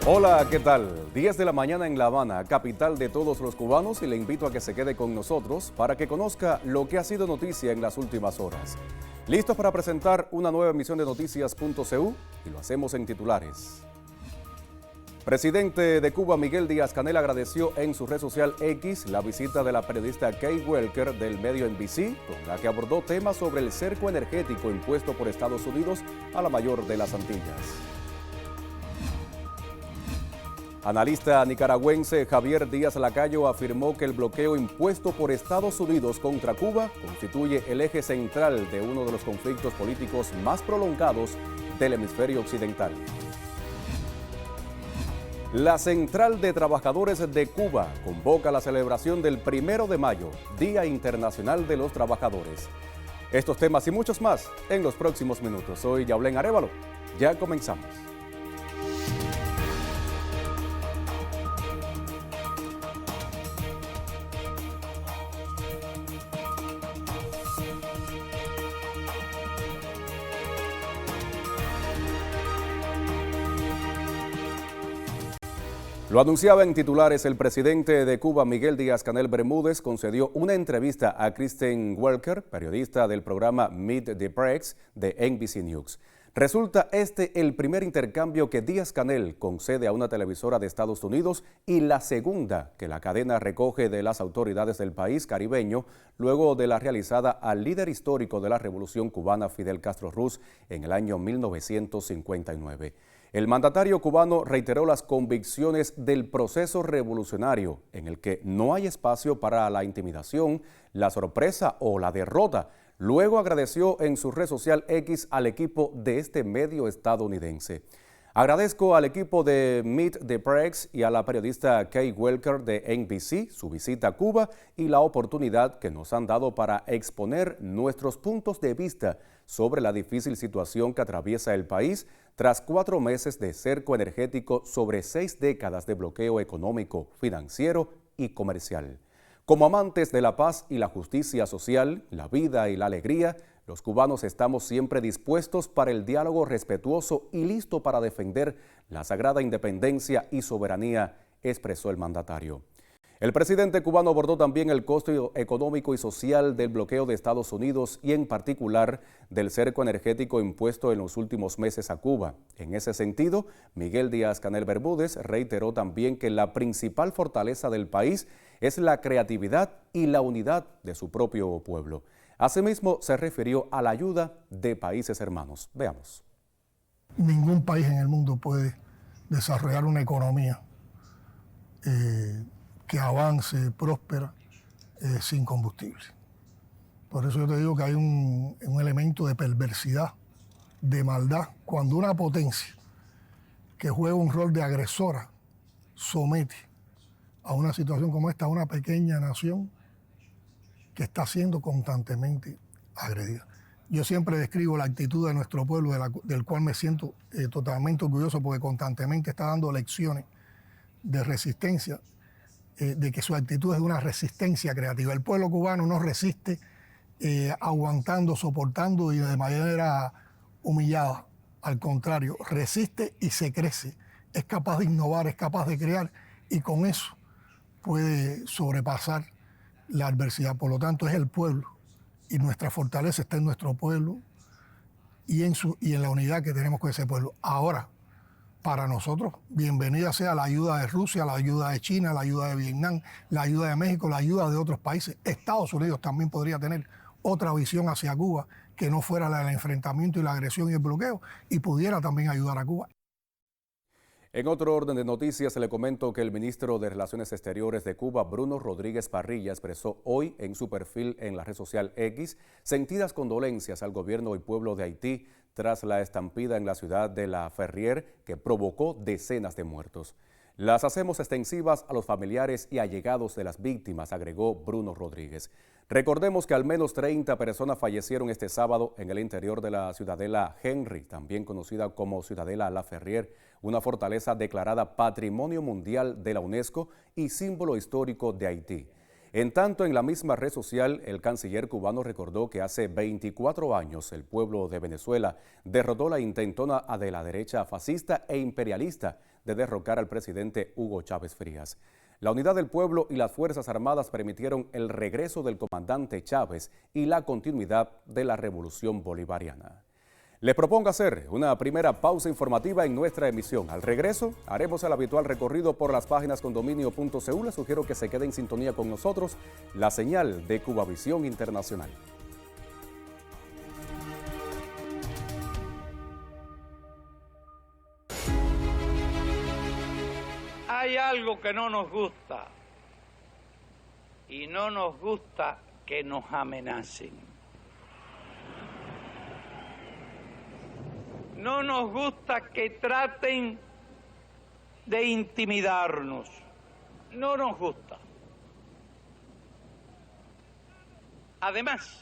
Hola, ¿qué tal? 10 de la mañana en La Habana, capital de todos los cubanos, y le invito a que se quede con nosotros para que conozca lo que ha sido noticia en las últimas horas. ¿Listos para presentar una nueva emisión de Noticias.cu? Y lo hacemos en titulares. Presidente de Cuba, Miguel Díaz-Canel, agradeció en su red social X la visita de la periodista Kay Welker del medio NBC, con la que abordó temas sobre el cerco energético impuesto por Estados Unidos a la mayor de las Antillas. Analista nicaragüense Javier Díaz Lacayo afirmó que el bloqueo impuesto por Estados Unidos contra Cuba constituye el eje central de uno de los conflictos políticos más prolongados del hemisferio occidental. La Central de Trabajadores de Cuba convoca la celebración del 1 de mayo, Día Internacional de los Trabajadores. Estos temas y muchos más en los próximos minutos. Soy Yaulén Arévalo. Ya comenzamos. Lo anunciaba en titulares, el presidente de Cuba, Miguel Díaz-Canel Bermúdez, concedió una entrevista a Kristen Welker, periodista del programa Meet the Press de NBC News. Resulta este el primer intercambio que Díaz-Canel concede a una televisora de Estados Unidos y la segunda que la cadena recoge de las autoridades del país caribeño luego de la realizada al líder histórico de la Revolución Cubana, Fidel Castro Ruz, en el año 1959. El mandatario cubano reiteró las convicciones del proceso revolucionario, en el que no hay espacio para la intimidación, la sorpresa o la derrota. Luego agradeció en su red social X al equipo de este medio estadounidense. Agradezco al equipo de Meet the Press y a la periodista Kay Welker de NBC su visita a Cuba y la oportunidad que nos han dado para exponer nuestros puntos de vista sobre la difícil situación que atraviesa el país tras 4 meses de cerco energético sobre 6 décadas de bloqueo económico, financiero y comercial. Como amantes de la paz y la justicia social, la vida y la alegría, los cubanos estamos siempre dispuestos para el diálogo respetuoso y listo para defender la sagrada independencia y soberanía, expresó el mandatario. El presidente cubano abordó también el costo económico y social del bloqueo de Estados Unidos y en particular del cerco energético impuesto en los últimos meses a Cuba. En ese sentido, Miguel Díaz-Canel Bermúdez reiteró también que la principal fortaleza del país es la creatividad y la unidad de su propio pueblo. Asimismo, se refirió a la ayuda de países hermanos. Veamos. Ningún país en el mundo puede desarrollar una economía que avance, próspera, sin combustible. Por eso yo te digo que hay un elemento de perversidad, de maldad, cuando una potencia que juega un rol de agresora somete a una situación como esta a una pequeña nación que está siendo constantemente agredida. Yo siempre describo la actitud de nuestro pueblo, del cual me siento totalmente orgulloso porque constantemente está dando lecciones de resistencia, de que su actitud es de una resistencia creativa. El pueblo cubano no resiste aguantando, soportando y de manera humillada. Al contrario, resiste y se crece. Es capaz de innovar, es capaz de crear y con eso puede sobrepasar la adversidad. Por lo tanto, es el pueblo y nuestra fortaleza está en nuestro pueblo y en la unidad que tenemos con ese pueblo. Ahora, para nosotros, bienvenida sea la ayuda de Rusia, la ayuda de China, la ayuda de Vietnam, la ayuda de México, la ayuda de otros países. Estados Unidos también podría tener otra visión hacia Cuba que no fuera la del enfrentamiento y la agresión y el bloqueo y pudiera también ayudar a Cuba. En otro orden de noticias, le comento que el ministro de Relaciones Exteriores de Cuba, Bruno Rodríguez Parrilla, expresó hoy en su perfil en la red social X sentidas condolencias al gobierno y pueblo de Haití tras la estampida en la ciudad de La Ferrier que provocó decenas de muertos. Las hacemos extensivas a los familiares y allegados de las víctimas, agregó Bruno Rodríguez. Recordemos que al menos 30 personas fallecieron este sábado en el interior de la ciudadela Henry, también conocida como Ciudadela La Ferrier, una fortaleza declarada Patrimonio Mundial de la UNESCO y símbolo histórico de Haití. En tanto, en la misma red social, el canciller cubano recordó que hace 24 años el pueblo de Venezuela derrotó la intentona de la derecha fascista e imperialista de derrocar al presidente Hugo Chávez Frías. La unidad del pueblo y las Fuerzas Armadas permitieron el regreso del comandante Chávez y la continuidad de la revolución bolivariana. Les propongo hacer una primera pausa informativa en nuestra emisión. Al regreso, haremos el habitual recorrido por las páginas condominio.cu. Les sugiero que se quede en sintonía con nosotros, la señal de Cubavisión Internacional. Hay algo que no nos gusta, y no nos gusta que nos amenacen. No nos gusta que traten de intimidarnos. No nos gusta. Además,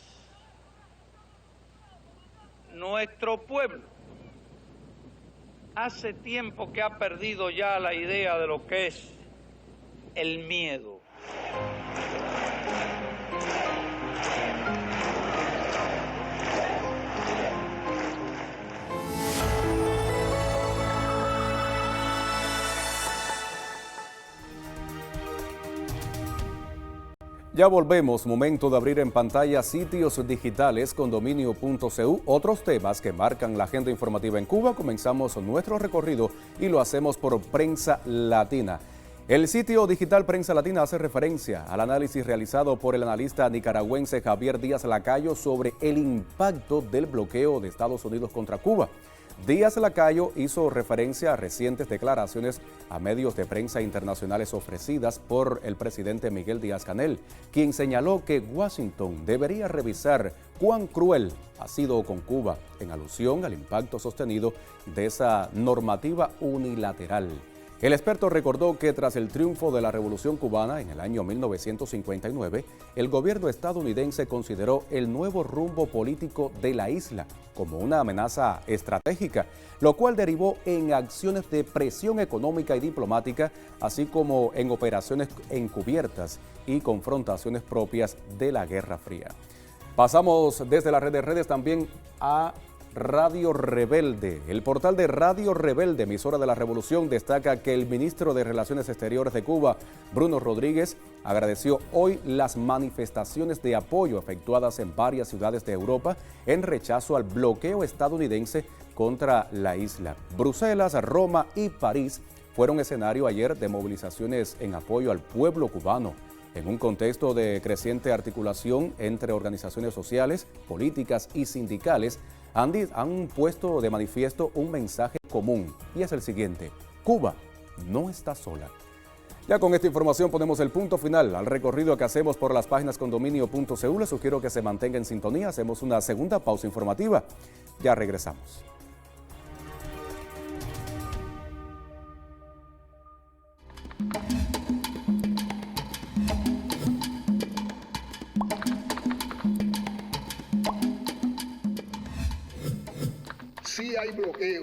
nuestro pueblo hace tiempo que ha perdido ya la idea de lo que es el miedo. Ya volvemos, momento de abrir en pantalla sitios digitales condominio.cu, otros temas que marcan la agenda informativa en Cuba. Comenzamos nuestro recorrido y lo hacemos por Prensa Latina. El sitio digital Prensa Latina hace referencia al análisis realizado por el analista nicaragüense Javier Díaz Lacayo sobre el impacto del bloqueo de Estados Unidos contra Cuba. Díaz Lacayo hizo referencia a recientes declaraciones a medios de prensa internacionales ofrecidas por el presidente Miguel Díaz-Canel, quien señaló que Washington debería revisar cuán cruel ha sido con Cuba, en alusión al impacto sostenido de esa normativa unilateral. El experto recordó que tras el triunfo de la Revolución Cubana en el año 1959, el gobierno estadounidense consideró el nuevo rumbo político de la isla como una amenaza estratégica, lo cual derivó en acciones de presión económica y diplomática, así como en operaciones encubiertas y confrontaciones propias de la Guerra Fría. Pasamos desde la red de redes también a Radio Rebelde. El portal de Radio Rebelde, emisora de la Revolución, destaca que el ministro de Relaciones Exteriores de Cuba, Bruno Rodríguez, agradeció hoy las manifestaciones de apoyo efectuadas en varias ciudades de Europa en rechazo al bloqueo estadounidense contra la isla. Bruselas, Roma y París fueron escenario ayer de movilizaciones en apoyo al pueblo cubano, en un contexto de creciente articulación entre organizaciones sociales, políticas y sindicales. Han puesto de manifiesto un mensaje común, y es el siguiente: Cuba no está sola. Ya con esta información ponemos el punto final al recorrido que hacemos por las páginas condominio.cu. Les sugiero que se mantenga en sintonía. Hacemos una segunda pausa informativa. Ya regresamos. Sí hay bloqueo,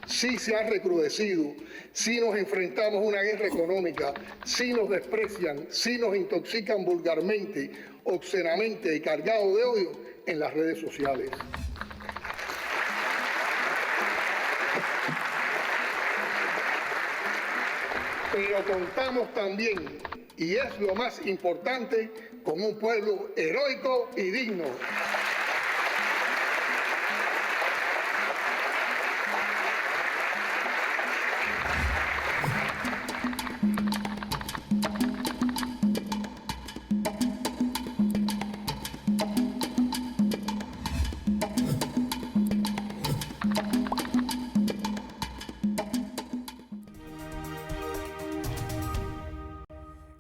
sí se ha recrudecido, sí nos enfrentamos a una guerra económica, sí nos desprecian, sí nos intoxican vulgarmente, obscenamente y cargados de odio en las redes sociales. Pero contamos también, y es lo más importante, con un pueblo heroico y digno.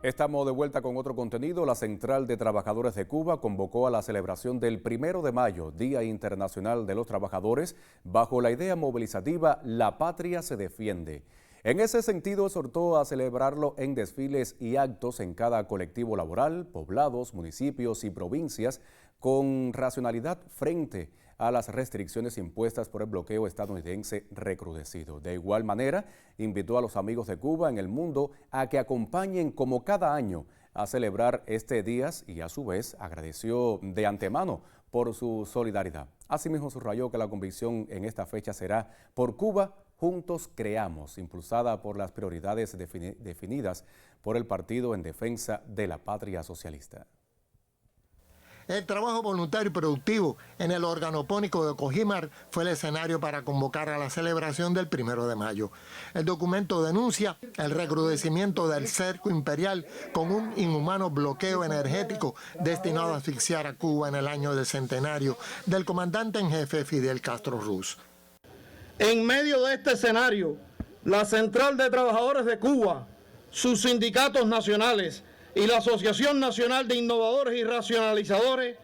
Estamos de vuelta con otro contenido. La Central de Trabajadores de Cuba convocó a la celebración del 1 de mayo, Día Internacional de los Trabajadores, bajo la idea movilizativa La Patria se defiende. En ese sentido, exhortó a celebrarlo en desfiles y actos en cada colectivo laboral, poblados, municipios y provincias, con racionalidad frente a las restricciones impuestas por el bloqueo estadounidense recrudecido. De igual manera, invitó a los amigos de Cuba en el mundo a que acompañen como cada año a celebrar este día y a su vez agradeció de antemano por su solidaridad. Asimismo, subrayó que la convicción en esta fecha será por Cuba Juntos Creamos, impulsada por las prioridades definidas por el partido en defensa de la patria socialista. El trabajo voluntario y productivo en el organopónico de Cojimar fue el escenario para convocar a la celebración del 1 de mayo. El documento denuncia el recrudecimiento del cerco imperial con un inhumano bloqueo energético destinado a asfixiar a Cuba en el año del centenario del comandante en jefe Fidel Castro Ruz. En medio de este escenario, la Central de Trabajadores de Cuba, sus sindicatos nacionales y la Asociación Nacional de Innovadores y Racionalizadores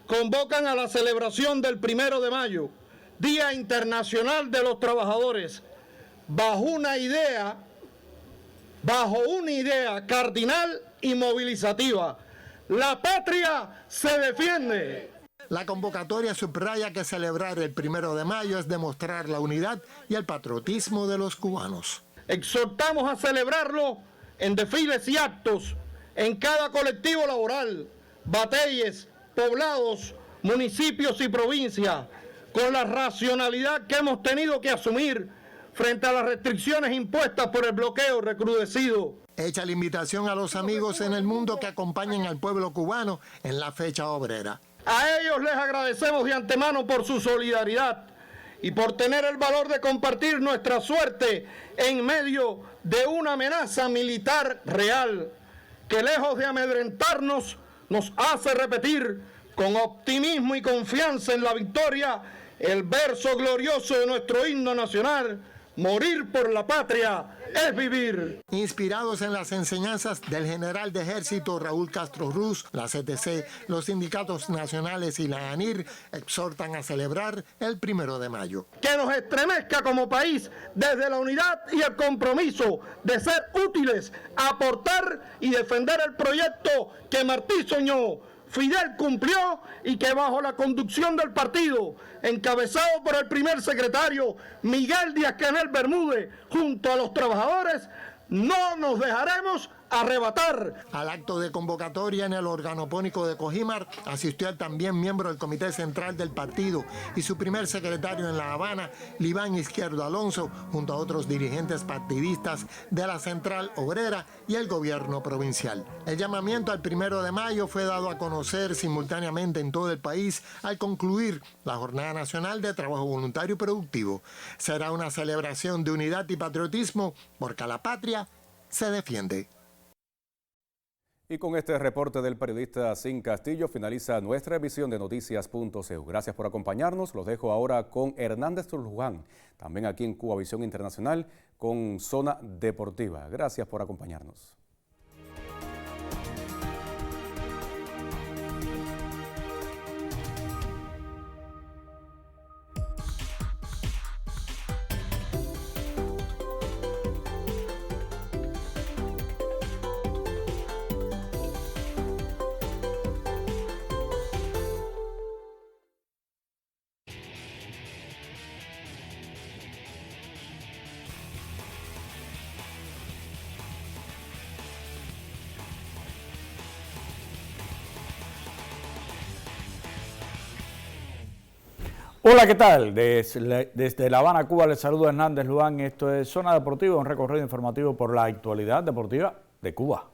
convocan a la celebración del 1 de mayo, Día Internacional de los Trabajadores, bajo una idea cardinal y movilizativa: la patria se defiende. La convocatoria subraya que celebrar el 1 de mayo es demostrar la unidad y el patriotismo de los cubanos. Exhortamos a celebrarlo en desfiles y actos en cada colectivo laboral, batalles, poblados, municipios y provincias, con la racionalidad que hemos tenido que asumir frente a las restricciones impuestas por el bloqueo recrudecido. Hecha la invitación a los amigos en el mundo que acompañen al pueblo cubano en la fecha obrera. A ellos les agradecemos de antemano por su solidaridad y por tener el valor de compartir nuestra suerte en medio de una amenaza militar real, que lejos de amedrentarnos, nos hace repetir con optimismo y confianza en la victoria el verso glorioso de nuestro himno nacional: morir por la patria es vivir. Inspirados en las enseñanzas del general de ejército Raúl Castro Ruz, la CTC, los sindicatos nacionales y la ANIR exhortan a celebrar el 1 de mayo. Que nos estremezca como país desde la unidad y el compromiso de ser útiles, aportar y defender el proyecto que Martí soñó, Fidel cumplió y que bajo la conducción del partido, encabezado por el primer secretario Miguel Díaz-Canel Bermúdez, junto a los trabajadores, no nos dejaremos arrebatar. Al acto de convocatoria en el organopónico de Cojimar asistió el también miembro del Comité Central del partido y su primer secretario en La Habana, Libán Izquierdo Alonso, junto a otros dirigentes partidistas de la Central Obrera y el gobierno provincial. El llamamiento al 1 de mayo fue dado a conocer simultáneamente en todo el país al concluir la Jornada Nacional de Trabajo Voluntario y Productivo. Será una celebración de unidad y patriotismo porque la patria se defiende. Y con este reporte del periodista Sin Castillo finaliza nuestra emisión de Noticias.cu. Gracias por acompañarnos. Los dejo ahora con Hernández Truján, también aquí en Cuba Visión Internacional con Zona Deportiva. Gracias por acompañarnos. Hola, ¿qué tal? Desde La Habana, Cuba, les saludo Hernández Luán. Esto es Zona Deportiva, un recorrido informativo por la actualidad deportiva de Cuba.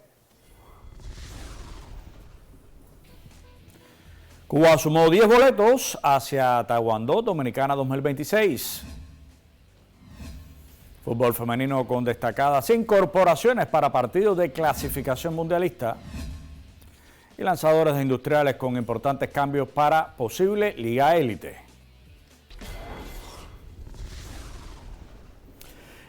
Cuba sumó 10 boletos hacia Taekwondo Dominicana 2026. Fútbol femenino con destacadas incorporaciones para partidos de clasificación mundialista. Y lanzadores industriales con importantes cambios para posible Liga Élite.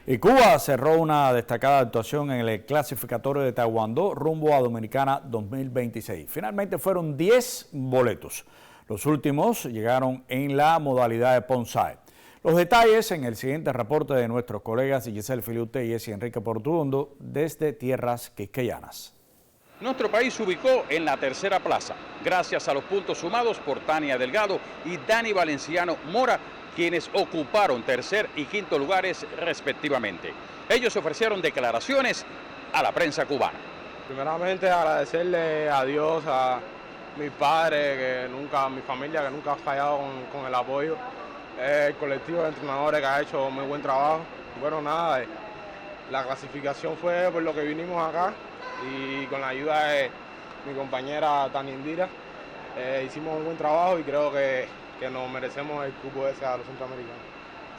Y Cuba cerró una destacada actuación en el clasificatorio de Taekwondo rumbo a Dominicana 2026. Finalmente fueron 10 boletos. Los últimos llegaron en la modalidad de Ponsai. Los detalles en el siguiente reporte de nuestros colegas Giselle Filiute y Jesse Enrique Portuondo desde tierras quisqueyanas. Nuestro país se ubicó en la tercera plaza, gracias a los puntos sumados por Tania Delgado y Dani Valenciano Mora, quienes ocuparon tercer y quinto lugares respectivamente. Ellos ofrecieron declaraciones a la prensa cubana. Primeramente agradecerle a Dios, a mis padres, a mi familia que nunca ha fallado con el apoyo, el colectivo de entrenadores que ha hecho muy buen trabajo bueno, nada, la clasificación fue por lo que vinimos acá y con la ayuda de mi compañera Tania Indira hicimos un buen trabajo y creo que nos merecemos el cupo ese a los centroamericanos.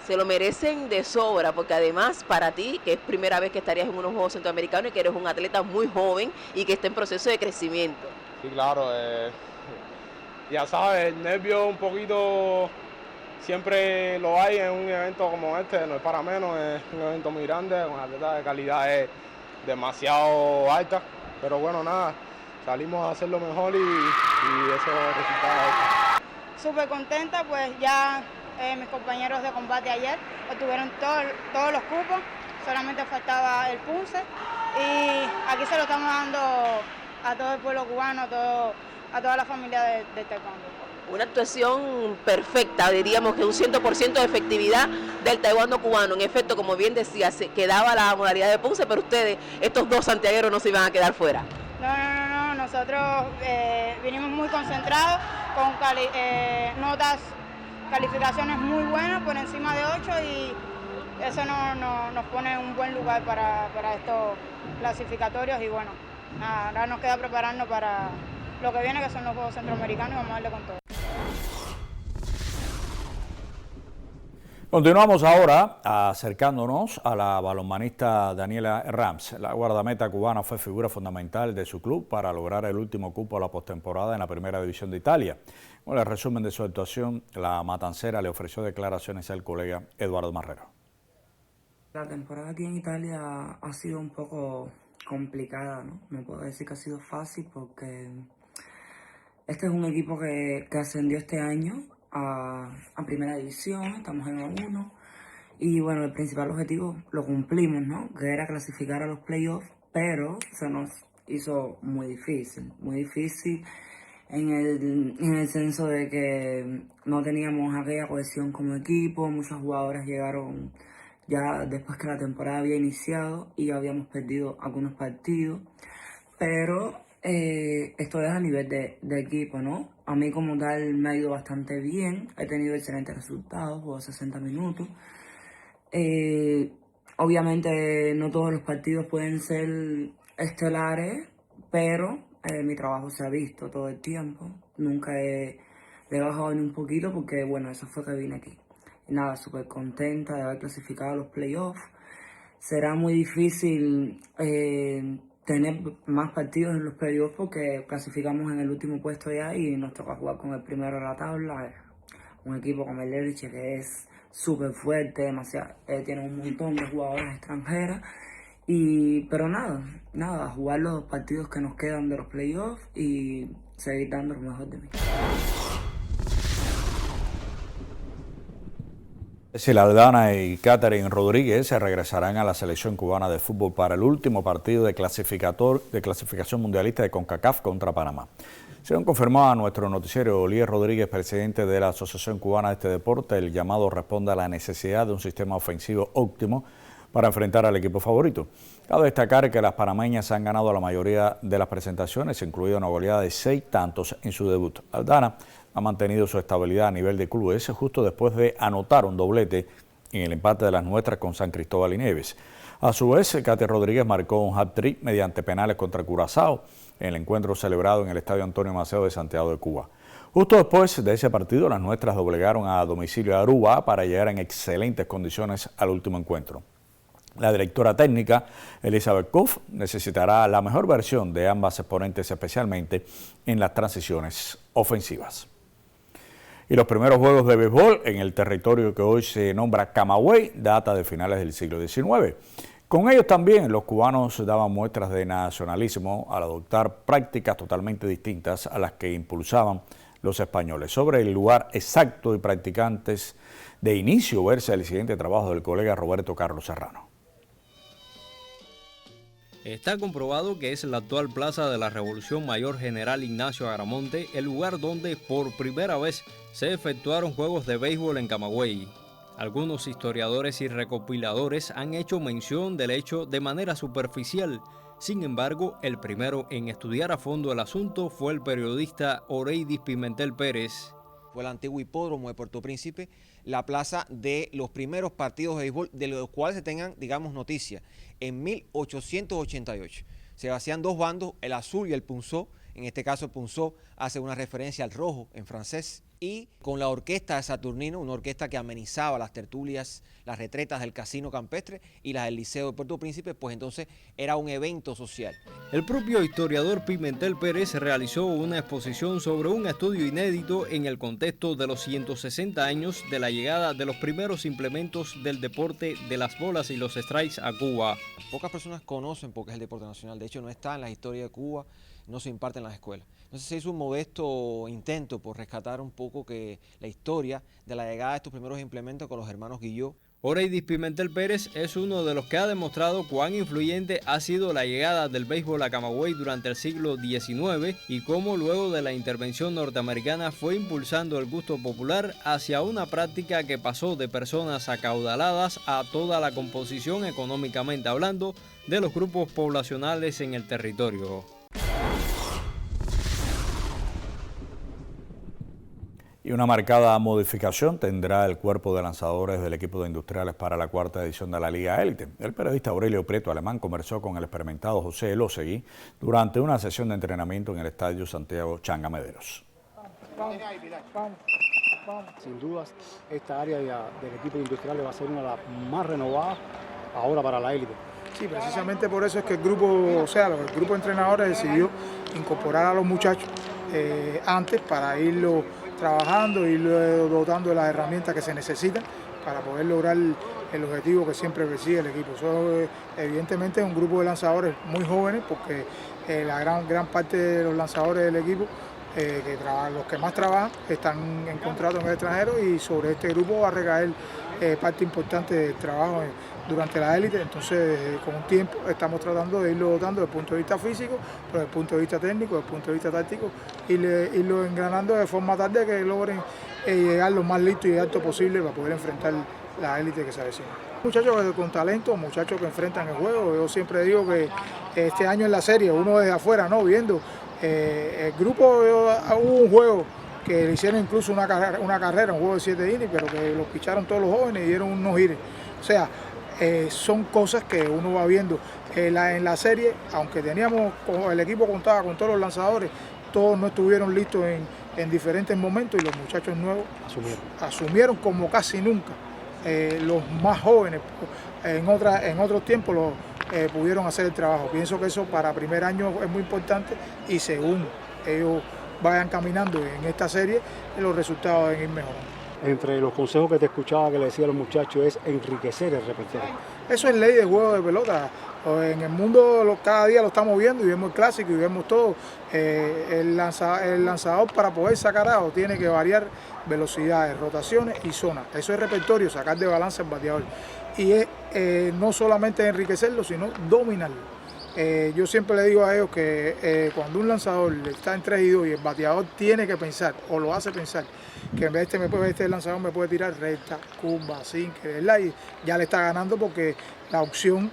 Se lo merecen de sobra, porque además para ti, que es primera vez que estarías en unos Juegos Centroamericanos y que eres un atleta muy joven y que está en proceso de crecimiento. Sí, claro, ya sabes, el nervio un poquito siempre lo hay en un evento como este, no es para menos, es un evento muy grande, con atletas de calidad demasiado alta, pero bueno, nada, salimos a hacer lo mejor y eso es el resultado. Súper contenta, pues ya mis compañeros de combate ayer obtuvieron todos los cupos, solamente faltaba el punce y aquí se lo estamos dando a todo el pueblo cubano, a toda la familia de taekwondo. Una actuación perfecta, diríamos que un 100% de efectividad del taekwondo cubano. En efecto, como bien decía, se quedaba la modalidad de punce, pero ustedes, estos dos santiagueros, no se iban a quedar fuera. No, nosotros vinimos muy concentrados, con calificaciones muy buenas, por encima de 8, y eso nos pone en un buen lugar para estos clasificatorios y bueno, nada, ahora nos queda prepararnos para lo que viene, que son los Juegos Centroamericanos, y vamos a darle con todo. Continuamos ahora acercándonos a la balonmanista Daniela Rams. La guardameta cubana fue figura fundamental de su club para lograr el último cupo a la postemporada en la Primera División de Italia. Con el resumen de su actuación, la matancera le ofreció declaraciones al colega Eduardo Marrero. La temporada aquí en Italia ha sido un poco complicada, ¿no? No puedo decir que ha sido fácil porque este es un equipo que ascendió este año a Primera División, estamos en A1 y bueno, el principal objetivo lo cumplimos, ¿no? Que era clasificar a los playoffs, pero se nos hizo muy difícil en el senso de que no teníamos aquella cohesión como equipo, muchos jugadores llegaron ya después que la temporada había iniciado y habíamos perdido algunos partidos, pero esto es a nivel de equipo, ¿no? A mí como tal me ha ido bastante bien, he tenido excelentes resultados, juego 60 minutos. Obviamente no todos los partidos pueden ser estelares, pero mi trabajo se ha visto todo el tiempo. Nunca le he bajado ni un poquito porque, bueno, eso fue que vine aquí. Y nada, súper contenta de haber clasificado a los playoffs. Será muy difícil tener más partidos en los playoffs porque clasificamos en el último puesto ya y nos toca jugar con el primero de la tabla. Un equipo como el Elche que es súper fuerte, tiene un montón de jugadores extranjeras. Pero nada, jugar los partidos que nos quedan de los playoffs y seguir dando lo mejor de mí. Cecilia Aldana y Catherine Rodríguez se regresarán a la selección cubana de fútbol para el último partido de clasificación mundialista de CONCACAF contra Panamá. Según confirmó a nuestro noticiero Olier Rodríguez, presidente de la Asociación Cubana de este deporte, el llamado responde a la necesidad de un sistema ofensivo óptimo para enfrentar al equipo favorito. Cabe destacar que las panameñas han ganado la mayoría de las presentaciones, incluida una goleada de 6 tantos en su debut. Aldana ha mantenido su estabilidad a nivel de clubes justo después de anotar un doblete en el empate de las nuestras con San Cristóbal y Nieves. A su vez, Katy Rodríguez marcó un hat-trick mediante penales contra Curazao en el encuentro celebrado en el Estadio Antonio Maceo de Santiago de Cuba. Justo después de ese partido, las nuestras doblegaron a domicilio a Aruba para llegar en excelentes condiciones al último encuentro. La directora técnica, Elizabeth Koff, necesitará la mejor versión de ambas exponentes, especialmente en las transiciones ofensivas. Y los primeros juegos de béisbol en el territorio que hoy se nombra Camagüey data de finales del siglo XIX. Con ellos también los cubanos daban muestras de nacionalismo al adoptar prácticas totalmente distintas a las que impulsaban los españoles. Sobre el lugar exacto y practicantes de inicio, verse el siguiente trabajo del colega Roberto Carlos Serrano. Está comprobado que es la actual Plaza de la Revolución Mayor General Ignacio Agramonte el lugar donde por primera vez se efectuaron juegos de béisbol en Camagüey. Algunos historiadores y recopiladores han hecho mención del hecho de manera superficial. Sin embargo, el primero en estudiar a fondo el asunto fue el periodista Oreidis Pimentel Pérez. fue el antiguo hipódromo de Puerto Príncipe, la plaza de los primeros partidos de béisbol, de los cuales se tengan, digamos, noticias. En 1888 se hacían dos bandos, el azul y el punzó. En este caso el punzó hace una referencia al rojo en francés. Y con la orquesta de Saturnino, una orquesta que amenizaba las tertulias, las retretas del Casino Campestre y las del Liceo de Puerto Príncipe, pues entonces era un evento social. El propio historiador Pimentel Pérez realizó una exposición sobre un estudio inédito en el contexto de los 160 años de la llegada de los primeros implementos del deporte de las bolas y los strikes a Cuba. Pocas personas conocen porque es el deporte nacional, de hecho no está en la historia de Cuba, no se imparte en las escuelas. Entonces se hizo un modesto intento por rescatar un poco que la historia de la llegada de estos primeros implementos con los hermanos Guillot. Oreidis Pimentel Pérez es uno de los que ha demostrado cuán influyente ha sido la llegada del béisbol a Camagüey durante el siglo XIX y cómo luego de la intervención norteamericana fue impulsando el gusto popular hacia una práctica que pasó de personas acaudaladas a toda la composición económicamente hablando de los grupos poblacionales en el territorio. Y una marcada modificación tendrá el cuerpo de lanzadores del equipo de Industriales para la cuarta edición de la Liga Élite. El periodista Aurelio Prieto Alemán conversó con el experimentado José Elosegui durante una sesión de entrenamiento en el Estadio Santiago Changa Mederos. Sin dudas, esta área del equipo de Industriales va a ser una de las más renovadas ahora para la élite. Sí, precisamente por eso es que el grupo de entrenadores decidió incorporar a los muchachos antes para irlo trabajando, irlo dotando de las herramientas que se necesitan para poder lograr el objetivo que siempre persigue el equipo. Eso, evidentemente es un grupo de lanzadores muy jóvenes porque la gran parte de los lanzadores del equipo, los que más trabajan, están en contrato en el extranjero y sobre este grupo va a recaer parte importante del trabajo durante la élite. Entonces, con un tiempo estamos tratando de irlo dotando desde el punto de vista físico, pero desde el punto de vista técnico, desde el punto de vista táctico, irlo engranando de forma tal de que logren llegar lo más listo y alto posible para poder enfrentar la élite que se avecina. Muchachos con talento, muchachos que enfrentan el juego. Yo siempre digo que este año en la serie, uno desde afuera, ¿no? Viendo el grupo, hubo un juego que le hicieron incluso una carrera, un juego de 7 innings, pero que los picharon todos los jóvenes y dieron unos hits. O sea, son cosas que uno va viendo. En la serie, aunque el equipo contaba con todos los lanzadores, todos no estuvieron listos en diferentes momentos y los muchachos nuevos asumieron como casi nunca. Los más jóvenes en otros tiempos pudieron hacer el trabajo. Pienso que eso para primer año es muy importante y según ellos vayan caminando en esta serie, los resultados deben ir mejorando. Entre los consejos que te escuchaba que le decía a los muchachos es enriquecer el repertorio. Eso es ley de juego de pelota. En el mundo cada día lo estamos viendo y vemos el clásico y vemos todo. El lanzador para poder sacar algo tiene que variar velocidades, rotaciones y zonas. Eso es repertorio, sacar de balance al bateador. Y es no solamente enriquecerlo, sino dominarlo. Yo siempre le digo a ellos que cuando un lanzador está en 3-2 y el bateador tiene que pensar o lo hace pensar que en vez de este lanzador me puede tirar recta, curva, sinker, y ya le está ganando porque la opción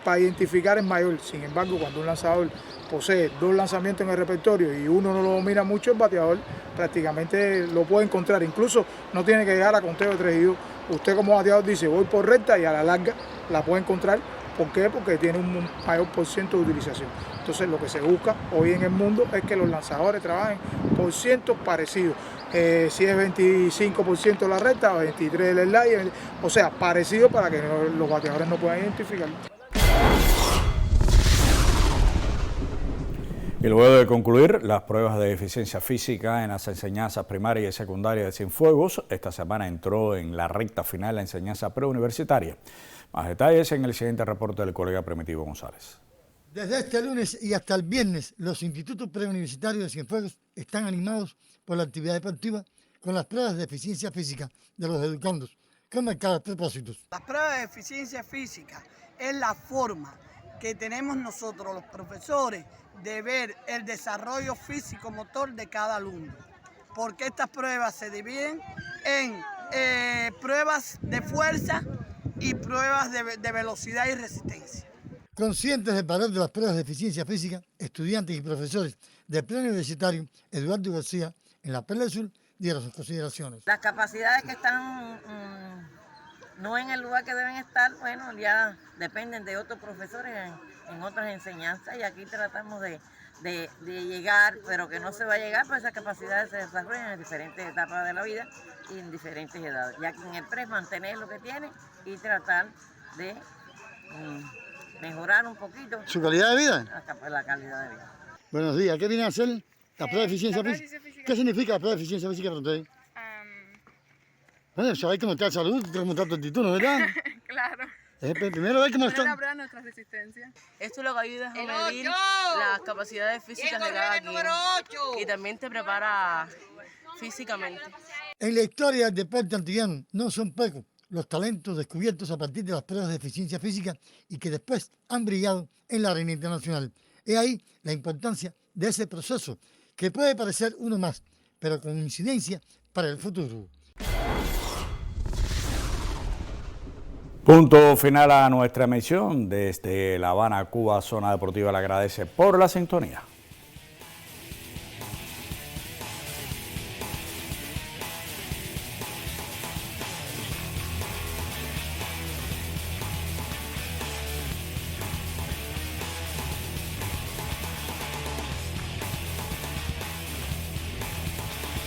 para identificar es mayor. Sin embargo, cuando un lanzador posee 2 lanzamientos en el repertorio y uno no lo domina mucho, el bateador prácticamente lo puede encontrar. Incluso no tiene que llegar a conteo de 3-2. Usted como bateador dice voy por recta y a la larga la puede encontrar. ¿Por qué? Porque tiene un mayor % de utilización. Entonces lo que se busca hoy en el mundo es que los lanzadores trabajen por cientos parecidos. Si es 25% la recta o 23% el slide, o sea, parecido para que los bateadores no puedan identificarlo. Y luego de concluir las pruebas de eficiencia física en las enseñanzas primaria y secundaria de Cienfuegos, esta semana entró en la recta final la enseñanza preuniversitaria. Más detalles en el siguiente reporte del colega Primitivo González. Desde este lunes y hasta el viernes, los institutos preuniversitarios de Cienfuegos están animados por la actividad deportiva con las pruebas de eficiencia física de los educandos, con marcados propósitos. Las pruebas de eficiencia física es la forma que tenemos nosotros, los profesores, de ver el desarrollo físico-motor de cada alumno. Porque estas pruebas se dividen en pruebas de fuerza y pruebas de velocidad y resistencia. Conscientes del valor de las pruebas de eficiencia física, estudiantes y profesores del Plan Universitario Eduardo García en la Perla del Sur dieron sus consideraciones. Las capacidades que están no en el lugar que deben estar, bueno, ya dependen de otros profesores en otras enseñanzas, y aquí tratamos de llegar, pero que no se va a llegar, pues esas capacidades se desarrollan en diferentes etapas de la vida y en diferentes edades. Ya que en el PRES mantener lo que tiene y tratar de mejorar un poquito ¿su calidad de vida? La calidad de vida. Buenos días, ¿qué viene a hacer la prueba de eficiencia física? ¿Qué significa la prueba de eficiencia física para ustedes? Bueno, ya hay que mostrar salud, hay que mostrar tu actitud, ¿no es verdad? Claro. Primero hay que mostrar. La prueba de nuestra resistencia. Esto lo que ayuda es a medir las capacidades físicas de cada quien y también te prepara físicamente. En la historia del deporte antillano no son pocos los talentos descubiertos a partir de las pruebas de eficiencia física y que después han brillado en la arena internacional. He ahí la importancia de ese proceso, que puede parecer uno más, pero con incidencia para el futuro. Punto final a nuestra emisión desde La Habana, Cuba. Zona Deportiva le agradece por la sintonía.